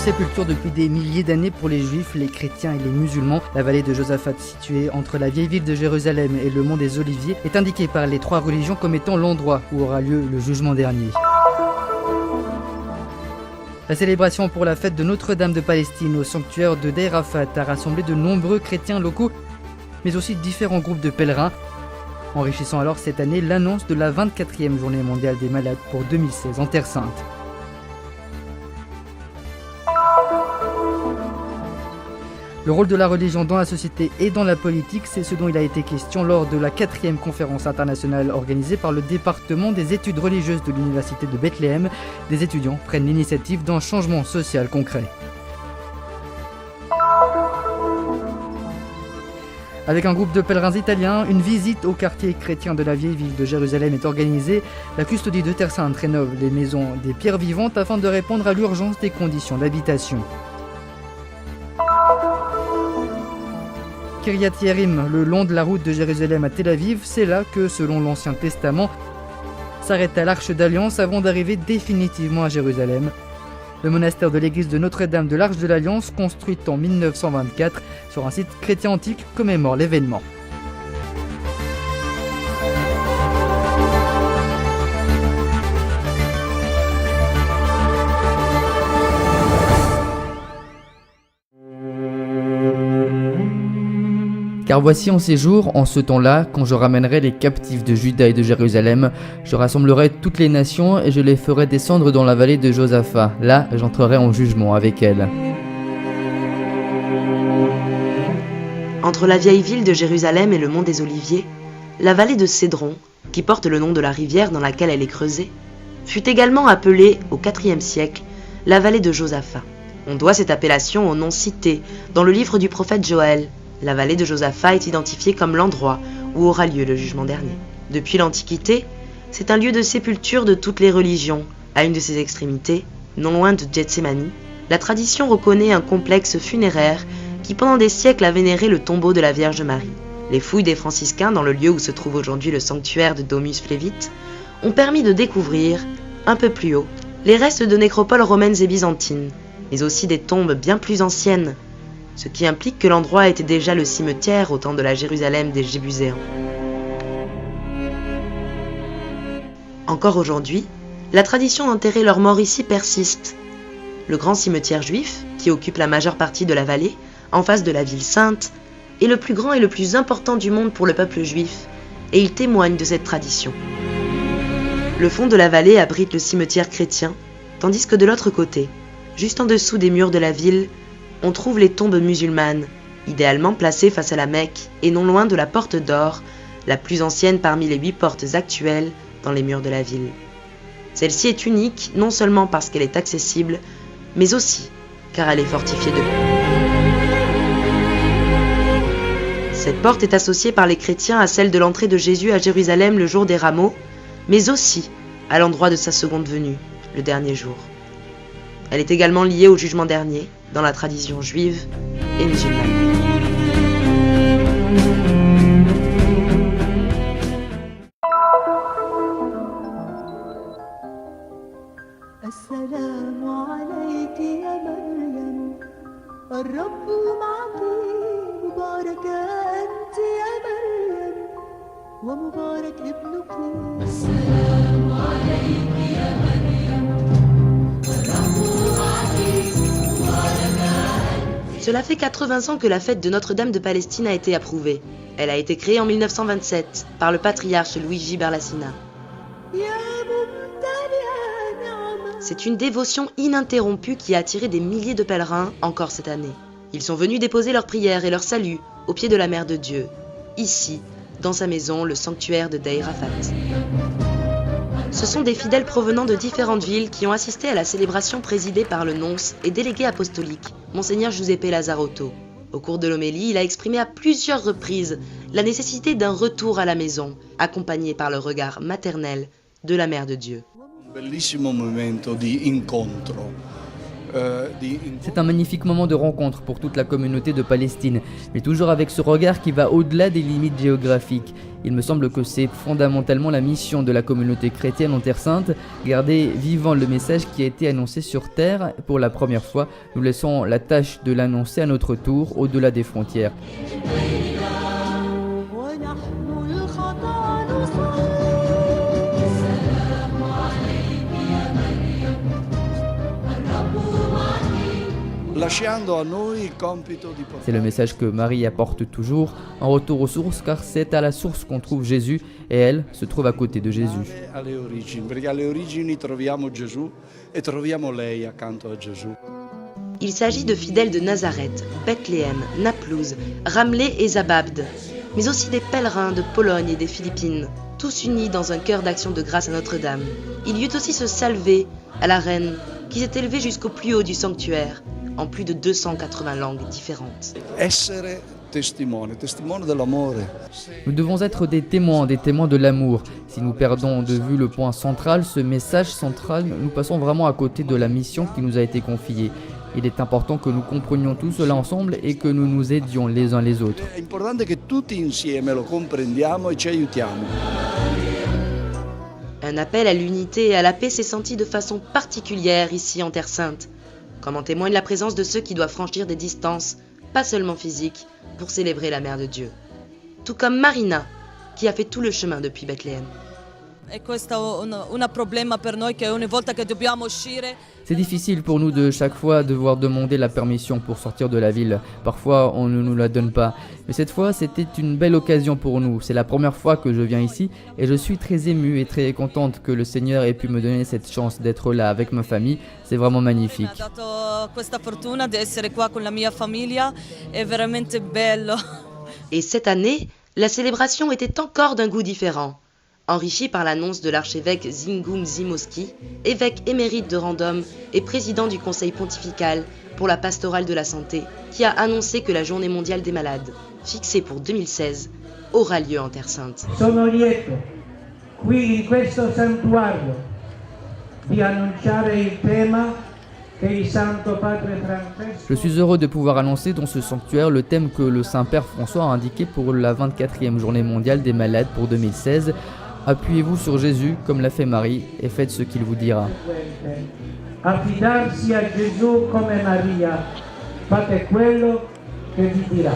sépulture depuis des milliers d'années pour les juifs, les chrétiens et les musulmans. La vallée de Josaphat, située entre la vieille ville de Jérusalem et le mont des Oliviers, est indiquée par les trois religions comme étant l'endroit où aura lieu le jugement dernier. La célébration pour la fête de Notre-Dame de Palestine au sanctuaire de Deir Arafat a rassemblé de nombreux chrétiens locaux, mais aussi différents groupes de pèlerins, enrichissant alors cette année l'annonce de la 24e journée mondiale des malades pour 2016 en Terre Sainte. Le rôle de la religion dans la société et dans la politique, c'est ce dont il a été question lors de la 4e conférence internationale organisée par le département des études religieuses de l'université de Bethléem. Des étudiants prennent l'initiative d'un changement social concret. Avec un groupe de pèlerins italiens, une visite au quartier chrétien de la vieille ville de Jérusalem est organisée. La custodie de Terre Sainte rénove les maisons des pierres vivantes afin de répondre à l'urgence des conditions d'habitation. Kiryat Yerim, le long de la route de Jérusalem à Tel Aviv, c'est là que, selon l'Ancien Testament, s'arrêta l'Arche d'Alliance avant d'arriver définitivement à Jérusalem. Le monastère de l'église de Notre-Dame de l'Arche de l'Alliance, construite en 1924 sur un site chrétien antique, commémore l'événement. Car voici en ces jours, en ce temps-là, quand je ramènerai les captifs de Juda et de Jérusalem, je rassemblerai toutes les nations et je les ferai descendre dans la vallée de Josaphat. Là, j'entrerai en jugement avec elles. Entre la vieille ville de Jérusalem et le mont des Oliviers, la vallée de Cédron, qui porte le nom de la rivière dans laquelle elle est creusée, fut également appelée, au IVe siècle, la vallée de Josaphat. On doit cette appellation au nom cité dans le livre du prophète Joël. La vallée de Josaphat est identifiée comme l'endroit où aura lieu le jugement dernier. Depuis l'Antiquité, c'est un lieu de sépulture de toutes les religions. À une de ses extrémités, non loin de Gethsémani, la tradition reconnaît un complexe funéraire qui pendant des siècles a vénéré le tombeau de la Vierge Marie. Les fouilles des franciscains dans le lieu où se trouve aujourd'hui le sanctuaire de Domus Flevit ont permis de découvrir, un peu plus haut, les restes de nécropoles romaines et byzantines, mais aussi des tombes bien plus anciennes, ce qui implique que l'endroit était déjà le cimetière au temps de la Jérusalem des Jébuséens. Encore aujourd'hui, la tradition d'enterrer leurs morts ici persiste. Le grand cimetière juif, qui occupe la majeure partie de la vallée, en face de la ville sainte, est le plus grand et le plus important du monde pour le peuple juif, et il témoigne de cette tradition. Le fond de la vallée abrite le cimetière chrétien, tandis que de l'autre côté, juste en dessous des murs de la ville, on trouve les tombes musulmanes, idéalement placées face à la Mecque et non loin de la porte d'or, la plus ancienne parmi les 8 portes actuelles dans les murs de la ville. Celle-ci est unique non seulement parce qu'elle est accessible, mais aussi car elle est fortifiée de Cette porte est associée par les chrétiens à celle de l'entrée de Jésus à Jérusalem le jour des rameaux, mais aussi à l'endroit de sa seconde venue, le dernier jour. Elle est également liée au jugement dernier, dans la tradition juive et musulmane. Cela fait 80 ans que la fête de Notre-Dame de Palestine a été approuvée. Elle a été créée en 1927 par le patriarche Luigi Berlassina. C'est une dévotion ininterrompue qui a attiré des milliers de pèlerins encore cette année. Ils sont venus déposer leurs prières et leurs saluts au pied de la Mère de Dieu, ici, dans sa maison, le sanctuaire de Deir Arafat. Ce sont des fidèles provenant de différentes villes qui ont assisté à la célébration présidée par le nonce et délégué apostolique, Monseigneur Giuseppe Lazzarotto. Au cours de l'homélie, il a exprimé à plusieurs reprises la nécessité d'un retour à la maison, accompagné par le regard maternel de la Mère de Dieu. Bellissimo momento di incontro C'est un magnifique moment de rencontre pour toute la communauté de Palestine, mais toujours avec ce regard qui va au-delà des limites géographiques. Il me semble que c'est fondamentalement la mission de la communauté chrétienne en Terre Sainte, garder vivant le message qui a été annoncé sur Terre pour la première fois. Nous laissons la tâche de l'annoncer à notre tour au-delà des frontières. C'est le message que Marie apporte toujours, en retour aux sources, car c'est à la source qu'on trouve Jésus, et elle se trouve à côté de Jésus. Il s'agit de fidèles de Nazareth, Bethléem, Naplouse, Ramleh et Zababde, mais aussi des pèlerins de Pologne et des Philippines, tous unis dans un cœur d'action de grâce à Notre-Dame. Il y eut aussi ce salvé à la reine, qui s'est élevé jusqu'au plus haut du sanctuaire, en plus de 280 langues différentes. Nous devons être des témoins de l'amour. Si nous perdons de vue le point central, ce message central, nous passons vraiment à côté de la mission qui nous a été confiée. Il est important que nous comprenions tout cela ensemble et que nous nous aidions les uns les autres. Un appel à l'unité et à la paix s'est senti de façon particulière ici en Terre Sainte, comme en témoigne la présence de ceux qui doivent franchir des distances, pas seulement physiques, pour célébrer la Mère de Dieu. Tout comme Marina, qui a fait tout le chemin depuis Bethléem. C'est difficile pour nous de chaque fois devoir demander la permission pour sortir de la ville. Parfois, on ne nous la donne pas. Mais cette fois, c'était une belle occasion pour nous. C'est la première fois que je viens ici et je suis très émue et très contente que le Seigneur ait pu me donner cette chance d'être là avec ma famille. C'est vraiment magnifique. Et cette année, la célébration était encore d'un goût différent. Enrichi par l'annonce de l'archevêque Zingum Zimoski, évêque émérite de Random et président du Conseil pontifical pour la pastorale de la santé, qui a annoncé que la Journée mondiale des malades, fixée pour 2016, aura lieu en Terre Sainte. Sono lieto, qui in questo santuario, di annunciare il tema che il Santo Padre Francesco. Je suis heureux de pouvoir annoncer dans ce sanctuaire le thème que le Saint-Père François a indiqué pour la 24e Journée mondiale des malades pour 2016. Appuyez-vous sur Jésus comme l'a fait Marie et faites ce qu'il vous dira. Affidarsi a Gesù come Maria, fate quello che vi dirà.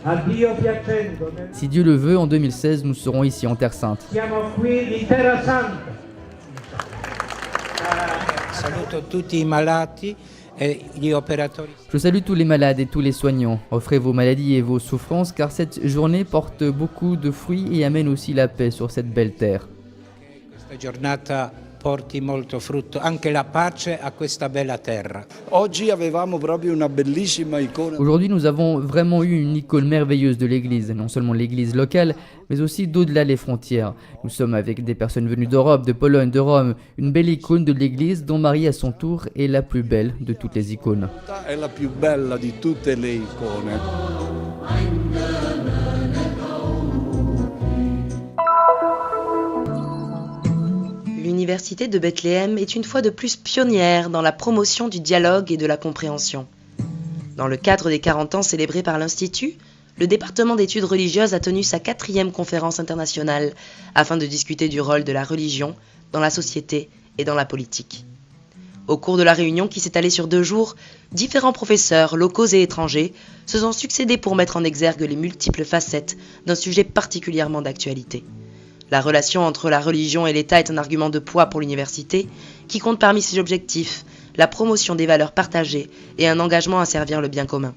A Dio piacendo. Si Dieu le veut, en 2016, nous serons ici en Terre Sainte. Siamo qui in Terra Santa. Saluto tutti I malati. Je salue tous les malades et tous les soignants. Offrez vos maladies et vos souffrances car cette journée porte beaucoup de fruits et amène aussi la paix sur cette belle terre. Questa giornata porti molto frutto, anche la pace a questa bella terra. Aujourd'hui, nous avons vraiment eu une icône merveilleuse de l'église, non seulement l'église locale, mais aussi d'au-delà les frontières. Nous sommes avec des personnes venues d'Europe, de Pologne, de Rome, une belle icône de l'église dont Marie à son tour est la plus belle de toutes les icônes. L'université de Bethléem est une fois de plus pionnière dans la promotion du dialogue et de la compréhension. Dans le cadre des 40 ans célébrés par l'Institut, le département d'études religieuses a tenu sa 4e conférence internationale afin de discuter du rôle de la religion dans la société et dans la politique. Au cours de la réunion qui s'est allée sur 2 jours, différents professeurs, locaux et étrangers, se sont succédés pour mettre en exergue les multiples facettes d'un sujet particulièrement d'actualité. La relation entre la religion et l'État est un argument de poids pour l'université, qui compte parmi ses objectifs la promotion des valeurs partagées et un engagement à servir le bien commun.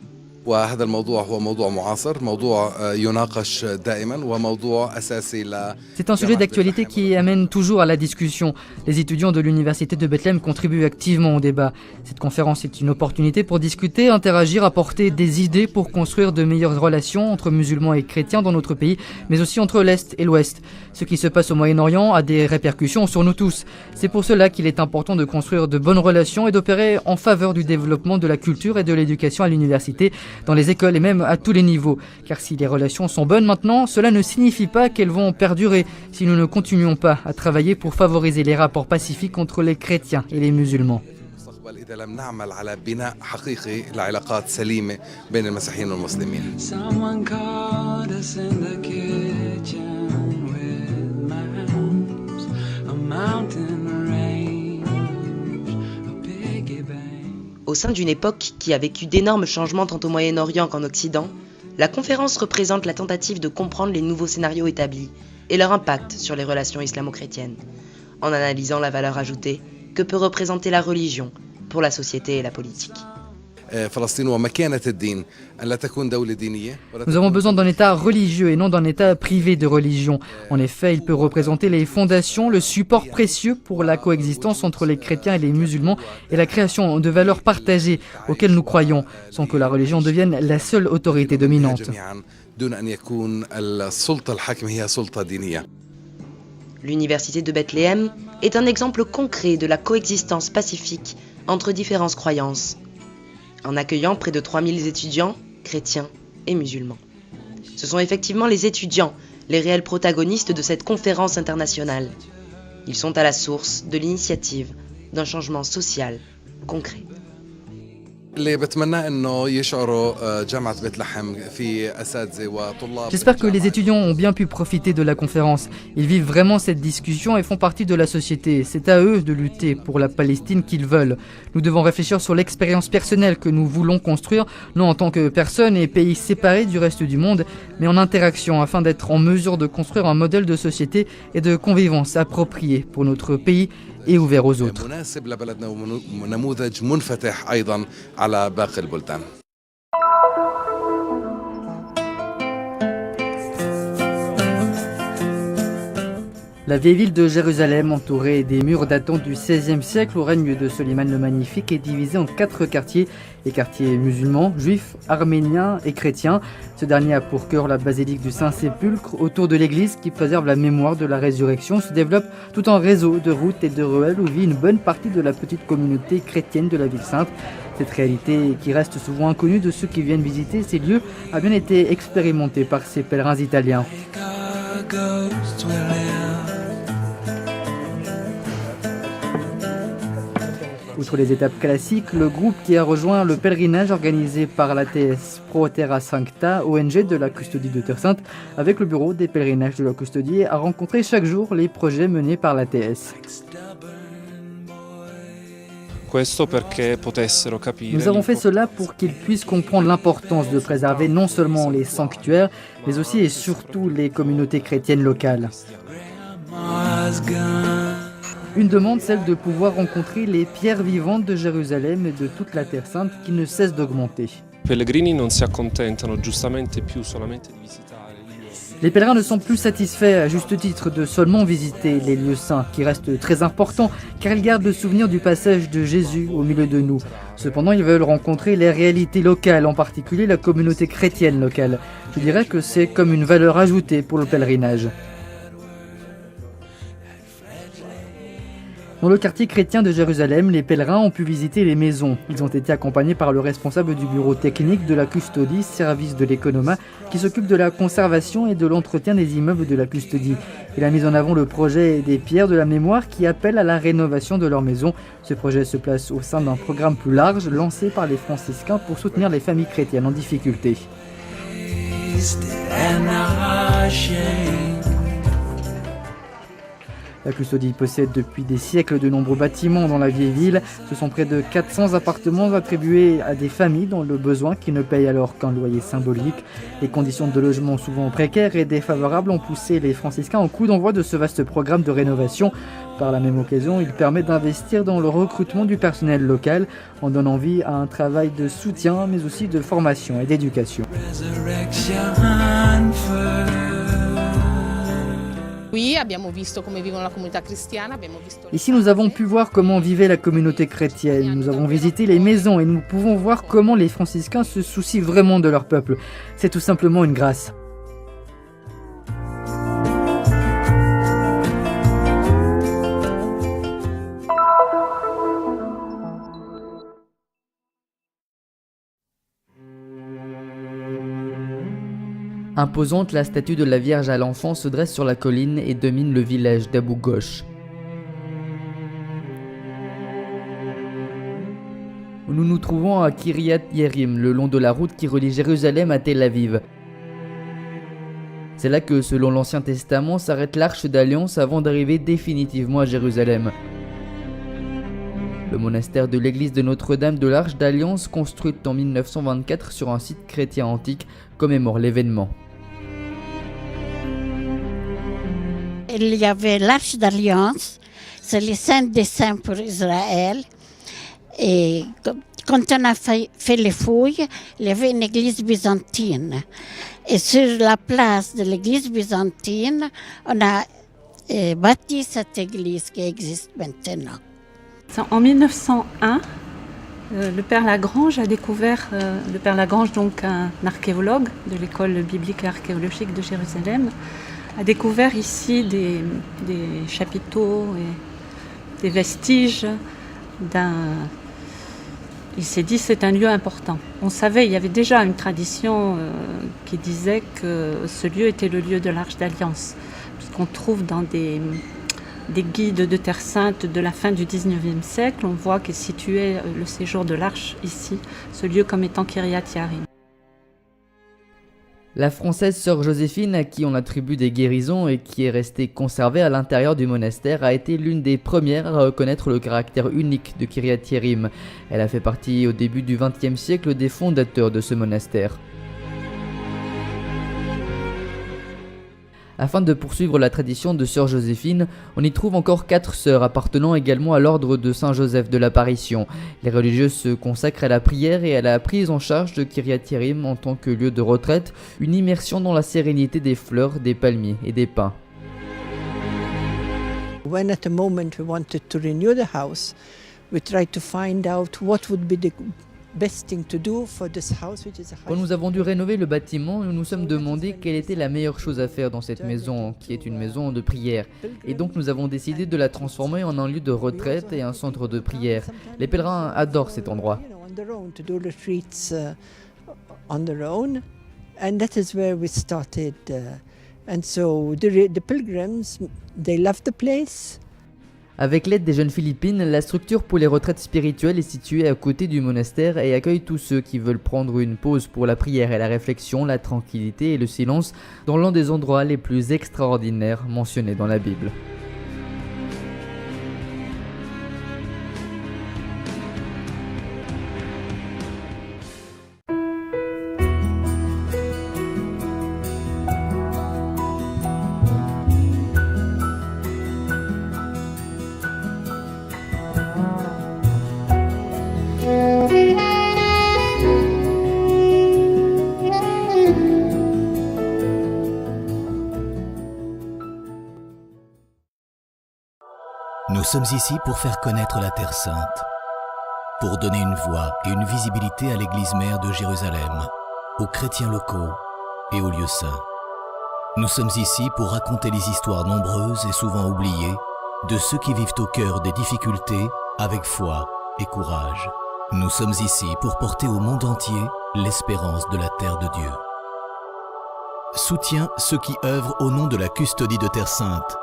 وهذا الموضوع هو موضوع معاصر موضوع يناقش دائما وموضوع أساسي C'est un sujet d'actualité qui amène toujours à la discussion. Les étudiants de l'université de Bethléem contribuent activement au débat. Cette conférence est une opportunité pour discuter, interagir, apporter des idées pour construire de meilleures relations entre musulmans et chrétiens dans notre pays, mais aussi entre l'Est et l'Ouest. Ce qui se passe au Moyen-Orient a des répercussions sur nous tous. C'est pour cela qu'il est important de construire de bonnes relations et d'opérer en faveur du développement de la culture et de l'éducation à l'université. dans les écoles et même à tous les niveaux. Car si les relations sont bonnes maintenant, cela ne signifie pas qu'elles vont perdurer si nous ne continuons pas à travailler pour favoriser les rapports pacifiques entre les chrétiens et les musulmans. إذا لم نعمل على بناء حقيقي لعلاقات سليمة بين المسيحيين والمسلمين. Someone caught us in the kitchen with maps, a mountain range, a piggy bank. Au sein d'une époque qui a vécu d'énormes changements tant au Moyen-Orient qu'en Occident, la conférence représente la tentative de comprendre les nouveaux scénarios établis et leur impact sur les relations islamo-chrétiennes, en analysant la valeur ajoutée que peut représenter la religion pour la société et la politique. Nous avons besoin d'un État religieux et non d'un État privé de religion. En effet, il peut représenter les fondations, le support précieux pour la coexistence entre les chrétiens et les musulmans et la création de valeurs partagées auxquelles nous croyons, sans que la religion devienne la seule autorité dominante. L'université de Bethléem est un exemple concret de la coexistence pacifique entre différentes croyances, en accueillant près de 3000 étudiants, chrétiens et musulmans. Ce sont effectivement les étudiants, les réels protagonistes de cette conférence internationale. Ils sont à la source de l'initiative d'un changement social concret. J'espère que les étudiants ont bien pu profiter de la conférence. Ils vivent vraiment cette discussion et font partie de la société. C'est à eux de lutter pour la Palestine qu'ils veulent. Nous devons réfléchir sur l'expérience personnelle que nous voulons construire, non en tant que personnes et pays séparés du reste du monde, mais en interaction afin d'être en mesure de construire un modèle de société et de convivence approprié pour notre pays et ouvert aux autres. La vieille ville de Jérusalem, entourée des murs datant du XVIe siècle au règne de Soliman le Magnifique, est divisée en 4 quartiers. Les quartiers musulmans, juifs, arméniens et chrétiens. Ce dernier a pour cœur la basilique du Saint-Sépulcre. Autour de l'église qui préserve la mémoire de la résurrection se développe tout un réseau de routes et de ruelles où vit une bonne partie de la petite communauté chrétienne de la ville sainte. Cette réalité, qui reste souvent inconnue de ceux qui viennent visiter ces lieux, a bien été expérimentée par ces pèlerins italiens. Outre les étapes classiques, le groupe qui a rejoint le pèlerinage organisé par l'ATS Pro Terra Sancta, ONG de la Custodie de Terre Sainte, avec le bureau des pèlerinages de la Custodie, a rencontré chaque jour les projets menés par l'ATS. Nous avons fait cela pour qu'ils puissent comprendre l'importance de préserver non seulement les sanctuaires, mais aussi et surtout les communautés chrétiennes locales. Une demande, celle de pouvoir rencontrer les pierres vivantes de Jérusalem et de toute la Terre Sainte qui ne cessent d'augmenter. Les pèlerins ne sont plus satisfaits à juste titre de seulement visiter les lieux saints, qui restent très importants car ils gardent le souvenir du passage de Jésus au milieu de nous. Cependant, ils veulent rencontrer les réalités locales, en particulier la communauté chrétienne locale. Je dirais que c'est comme une valeur ajoutée pour le pèlerinage. Dans le quartier chrétien de Jérusalem, les pèlerins ont pu visiter les maisons. Ils ont été accompagnés par le responsable du bureau technique de la Custodie, service de l'économat, qui s'occupe de la conservation et de l'entretien des immeubles de la Custodie. Il a mis en avant le projet des pierres de la mémoire qui appelle à la rénovation de leur maison. Ce projet se place au sein d'un programme plus large lancé par les franciscains pour soutenir les familles chrétiennes en difficulté. La Custodie possède depuis des siècles de nombreux bâtiments dans la vieille ville. Ce sont près de 400 appartements attribués à des familles dans le besoin qui ne payent alors qu'un loyer symbolique. Les conditions de logement souvent précaires et défavorables ont poussé les franciscains au coup d'envoi de ce vaste programme de rénovation. Par la même occasion, il permet d'investir dans le recrutement du personnel local en donnant vie à un travail de soutien mais aussi de formation et d'éducation. Ici, nous avons pu voir comment vivait la communauté chrétienne. Nous avons visité les maisons et nous pouvons voir comment les franciscains se soucient vraiment de leur peuple. C'est tout simplement une grâce. Imposante, la statue de la Vierge à l'enfant se dresse sur la colline et domine le village d'Abou Ghosh. Nous nous trouvons à Kiryat Yerim, le long de la route qui relie Jérusalem à Tel Aviv. C'est là que, selon l'Ancien Testament, s'arrête l'Arche d'Alliance avant d'arriver définitivement à Jérusalem. Le monastère de l'église de Notre-Dame de l'Arche d'Alliance, construite en 1924 sur un site chrétien antique, commémore l'événement. Il y avait l'Arche d'Alliance, c'est les saints des saints pour Israël. Et quand on a fait les fouilles, il y avait une église byzantine. Et sur la place de l'église byzantine, on a bâti cette église qui existe maintenant. En 1901, le père Lagrange a découvert, le père Lagrange, donc un archéologue de l'école biblique et archéologique de Jérusalem, a découvert ici des chapiteaux et des vestiges d'un... Il s'est dit c'est un lieu important. On savait, il y avait déjà une tradition qui disait que ce lieu était le lieu de l'Arche d'Alliance, puisqu'on trouve dans des guides de Terre Sainte de la fin du 19e siècle, on voit qu'est situé le séjour de l'Arche ici, ce lieu comme étant Kiryat Yerim. La française sœur Joséphine, à qui on attribue des guérisons et qui est restée conservée à l'intérieur du monastère, a été l'une des premières à reconnaître le caractère unique de Kiryat Yerim. Elle a fait partie au début du XXe siècle des fondateurs de ce monastère. Afin de poursuivre la tradition de sœur Joséphine, on y trouve encore 4 sœurs appartenant également à l'ordre de Saint-Joseph de l'Apparition. Les religieuses se consacrent à la prière et à la prise en charge de Kiryat Yerim en tant que lieu de retraite, une immersion dans la sérénité des fleurs, des palmiers et des pins. When at a moment we wanted to renew the house, we tried to find out what would be the best thing to do for this house, which is a Quand nous avons dû rénover le bâtiment, nous nous sommes demandé quelle était la meilleure chose à faire dans cette maison, qui est une maison de prière. Et donc nous avons décidé de la transformer en un lieu de retraite et un centre de prière. Les pèlerins adorent cet endroit. On their own, and that is where we started. And so the pilgrims, they love the place. Avec l'aide des jeunes Philippines, la structure pour les retraites spirituelles est située à côté du monastère et accueille tous ceux qui veulent prendre une pause pour la prière et la réflexion, la tranquillité et le silence dans l'un des endroits les plus extraordinaires mentionnés dans la Bible. Nous sommes ici pour faire connaître la Terre Sainte, pour donner une voix et une visibilité à l'église mère de Jérusalem, aux chrétiens locaux et aux lieux saints. Nous sommes ici pour raconter les histoires nombreuses et souvent oubliées de ceux qui vivent au cœur des difficultés avec foi et courage. Nous sommes ici pour porter au monde entier l'espérance de la terre de Dieu. Soutiens ceux qui œuvrent au nom de la custodie de Terre Sainte